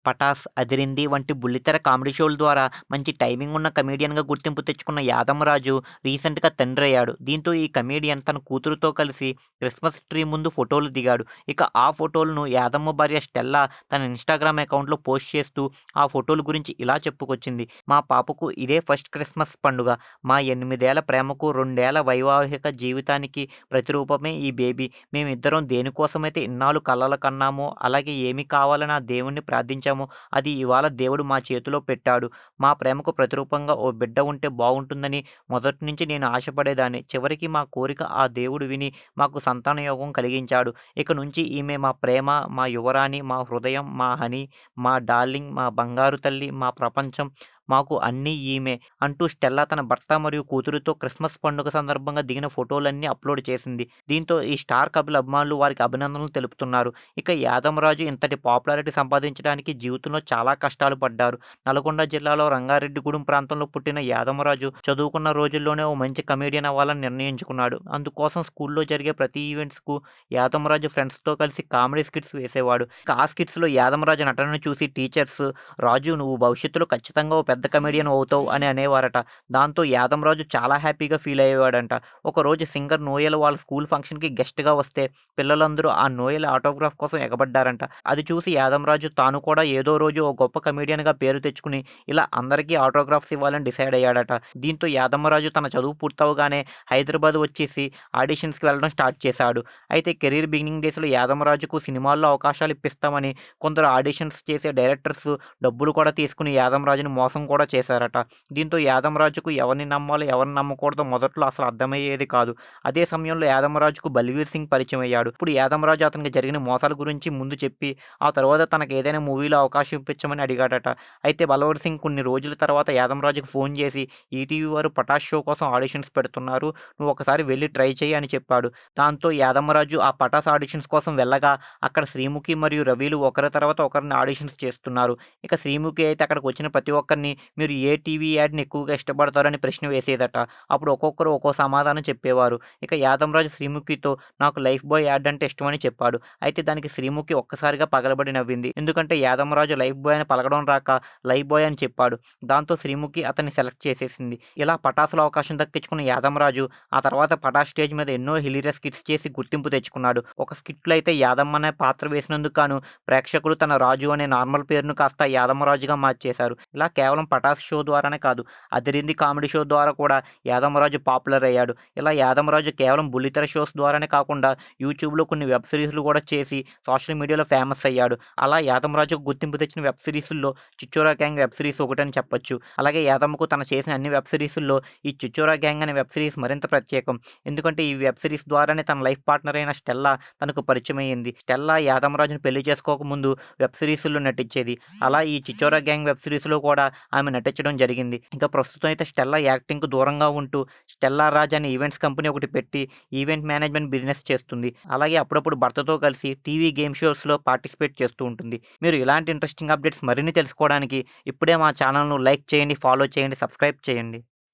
'పటాస్', 'అదిరింది' వంటి బుల్లితెర కామెడీ షోల ద్వారా మంచి టైమింగ్ ఉన్న కమెడియన్‌గా గుర్తింపు తెచ్చుకున్న యాదమరాజు రీసెంట్‌గా తండ్రయ్యాడు. దీంతో ఈ కమెడియన్ తన కూతురుతో కలిసి క్రిస్మస్ ట్రీ ముందు ఫోటోలు దిగాడు. ఇక ఆ ఫోటోలను యాదమ్మ భార్య స్టెల్లా తన ఇన్‌స్టాగ్రామ్ అకౌంట్‌లో పోస్ట్ చేస్తూ ఆ ఫోటోల గురించి ఇలా చెప్పుకొచ్చింది. "మా పాపకు ఇదే ఫస్ట్ క్రిస్మస్ పండుగ. మా 8 ఏళ్ల ప్రేమకు, 2 ఏళ్ల వైవాహిక జీవితానికి ప్రతిరూపమే ఈ బేబీ. మేమిద్దరం దేనికోసమైతే ఇన్నాళ్లు కలలు కన్నామో, అలాగే ఏమి కావాలని ఆ దేవుడిని ప్రార్థించామో అది ఇవాళ దేవుడు మా చేతిలో పెట్టాడు. మా ప్రేమకు ప్రతిరూపంగా ఓ బిడ్డ ఉంటే బావుంటుందని మొదటి నుంచి నేను ఆశపడేదాన్ని. చివరికి మా కోరిక ఆ దేవుడు విని మాకు సంతాన యోగం కలిగించాడు. ఇక నుంచి ఈమె మా ప్రేమ, మా యువరాణి, మా హృదయం, మా హనీ, మా డార్లింగ్, మా బంగారు తల్లి, మా ప్రపంచం. మాకు అన్నీ ఈమె" అంటూ స్టెల్లా తన భర్త మరియు కూతురుతో క్రిస్మస్ పండుగ సందర్భంగా దిగిన ఫోటోలన్నీ అప్లోడ్ చేసింది. దీంతో ఈ స్టార్ కపుల్ అభిమానులు వారికి అభినందనలు తెలుపుతున్నారు. ఇక యాదమరాజు ఇంతటి పాపులారిటీ సంపాదించడానికి జీవితంలో చాలా కష్టాలు పడ్డారు. నల్గొండ జిల్లాలో రంగారెడ్డిగూడెం ప్రాంతంలో పుట్టిన యాదమరాజు చదువుకున్న రోజుల్లోనే ఓ మంచి కమెడియన్ అవ్వాలని నిర్ణయించుకున్నాడు. అందుకోసం స్కూల్లో జరిగే ప్రతి ఈవెంట్స్‌కు యాదమరాజు ఫ్రెండ్స్‌తో కలిసి కామెడీ స్కిట్స్ వేసేవాడు. ఇక ఆ స్కిట్స్‌లో యాదమరాజు నటనను చూసి టీచర్స్ "రాజు, నువ్వు భవిష్యత్తులో ఖచ్చితంగా ఓ పెద్ద కమెడియన్ అవుతావు" అని అనేవారట. దాంతో యాదమరాజు చాలా హ్యాపీగా ఫీల్ అయ్యేవాడంట. ఒకరోజు సింగర్ నోయల్ వాళ్ళ స్కూల్ ఫంక్షన్‌కి గెస్ట్‌గా వస్తే పిల్లలందరూ ఆ నోయల్ ఆటోగ్రాఫ్ కోసం ఎగబడ్డారంట. అది చూసి యాదమరాజు తాను కూడా ఏదో రోజు ఓ గొప్ప కమెడియన్‌గా పేరు తెచ్చుకుని ఇలా అందరికీ ఆటోగ్రాఫ్స్ ఇవ్వాలని డిసైడ్ అయ్యాడట. దీంతో యాదమరాజు తన చదువు పూర్తవగానే హైదరాబాద్ వచ్చేసి ఆడిషన్స్‌కి వెళ్ళడం స్టార్ట్ చేశాడు. అయితే కెరీర్ బిగినింగ్ డేస్‌లో యాదమరాజుకు సినిమాల్లో అవకాశాలు ఇప్పిస్తామని కొందరు ఆడిషన్స్ చేసే డైరెక్టర్స్ డబ్బులు కూడా తీసుకుని యాదమరాజుని మోసం కూడా చేశారట. దీంతో యాదమరాజుకు ఎవరిని నమ్మాలో, ఎవరిని నమ్మకూడదో మొదట్లో అసలు అర్థమయ్యేది కాదు. అదే సమయంలో యాదమరాజుకు బల్వీర్ సింగ్ పరిచయం అయ్యాడు. ఇప్పుడు యాదమరాజు అతనికి జరిగిన మోసాల గురించి ముందు చెప్పి, ఆ తర్వాత తనకు ఏదైనా మూవీలో అవకాశం ఇప్పించమని అడిగాడట. అయితే బల్వీర్ సింగ్ కొన్ని రోజుల తర్వాత యాదమరాజుకు ఫోన్ చేసి, "ఈటీవీ వారు 'పటాస్' షో కోసం ఆడిషన్స్ పెడుతున్నారు. నువ్వు ఒకసారి వెళ్లి ట్రై చెయ్యి" అని చెప్పాడు. దాంతో యాదమరాజు ఆ 'పటాస్' ఆడిషన్స్ కోసం వెళ్ళగా అక్కడ శ్రీముఖి మరియు రవిలు ఒకరి తర్వాత ఒకరిని ఆడిషన్స్ చేస్తున్నారు. ఇక శ్రీముఖి అయితే అక్కడికి వచ్చిన ప్రతి ఒక్కరిని "మీరు ఏ టీవీ యాడ్‌ని ఎక్కువగా ఇష్టపడతారు" అని ప్రశ్న వేసేదట. అప్పుడు ఒక్కొక్కరు ఒక్కో సమాధానం చెప్పేవారు. ఇక యాదమరాజు శ్రీముఖితో "నాకు లైఫ్ బాయ్ యాడ్ అంటే ఇష్టమని" చెప్పాడు. అయితే దానికి శ్రీముఖి ఒక్కసారిగా పగలబడి నవ్వింది. ఎందుకంటే యాదమరాజు లైఫ్ బాయ్ అని పలకడం రాక లైఫ్ బాయ్ అని చెప్పాడు. దాంతో శ్రీముఖి అతన్ని సెలెక్ట్ చేసేసింది. ఇలా 'పటాస్'లో అవకాశం దక్కించుకున్న యాదమరాజు ఆ తర్వాత 'పటాస్' స్టేజ్ మీద ఎన్నో హిలేరియస్ స్కిట్స్ చేసి గుర్తింపు తెచ్చుకున్నాడు. ఒక స్కిట్‌లో అయితే యాదమ్మ అనే పాత్ర వేసినందుకు గాను ప్రేక్షకులు తన రాజు అనే నార్మల్ పేరును కాస్త యాదమరాజుగా మార్చేశారు. ఇలా కేవలం 'పటాస్' షో ద్వారానే కాదు, 'అదిరింది' కామెడీ షో ద్వారా కూడా యాదమరాజు పాపులర్ అయ్యాడు. ఇలా యాదమరాజు కేవలం బుల్లితెర షోస్ ద్వారానే కాకుండా యూట్యూబ్‌లో కొన్ని వెబ్ సిరీస్‌లు కూడా చేసి సోషల్ మీడియాలో ఫేమస్ అయ్యాడు. అలా యాదమరాజుకు గుర్తింపు తెచ్చిన వెబ్ సిరీసుల్లో 'చిచ్చోరా గ్యాంగ్' వెబ్ సిరీస్ ఒకటని చెప్పొచ్చు. అలాగే యాదమ్మకు తను చేసిన అన్ని వెబ్ సిరీసుల్లో ఈ 'చిచ్చోరా గ్యాంగ్' అనే వెబ్ సిరీస్ మరింత ప్రత్యేకం. ఎందుకంటే ఈ వెబ్ సిరీస్ ద్వారానే తన లైఫ్ పార్ట్నర్ అయిన స్టెల్లా తనకు పరిచయమయ్యింది. స్టెల్లా యాదమరాజును పెళ్లి చేసుకోకముందు వెబ్ సిరీసుల్లో నటించేది. అలా ఈ 'చిచ్చోరా గ్యాంగ్' వెబ్ సిరీస్‌లో కూడా ఆమె నటించడం జరిగింది. ఇంకా ప్రస్తుతం అయితే స్టెల్లా యాక్టింగ్‌కు దూరంగా ఉంటూ 'స్టెల్లా రాజ్' అనే ఈవెంట్స్ కంపెనీ ఒకటి పెట్టి ఈవెంట్ మేనేజ్‌మెంట్ బిజినెస్ చేస్తుంది. అలాగే అప్పుడప్పుడు భర్తతో కలిసి టీవీ గేమ్ షోస్‌లో పార్టిసిపేట్ చేస్తూ ఉంటుంది. మీరు ఇలాంటి ఇంట్రెస్టింగ్ అప్డేట్స్ మరిన్ని తెలుసుకోవడానికి ఇప్పుడే మా ఛానల్‌ను లైక్ చేయండి, ఫాలో చేయండి, సబ్స్క్రైబ్ చేయండి.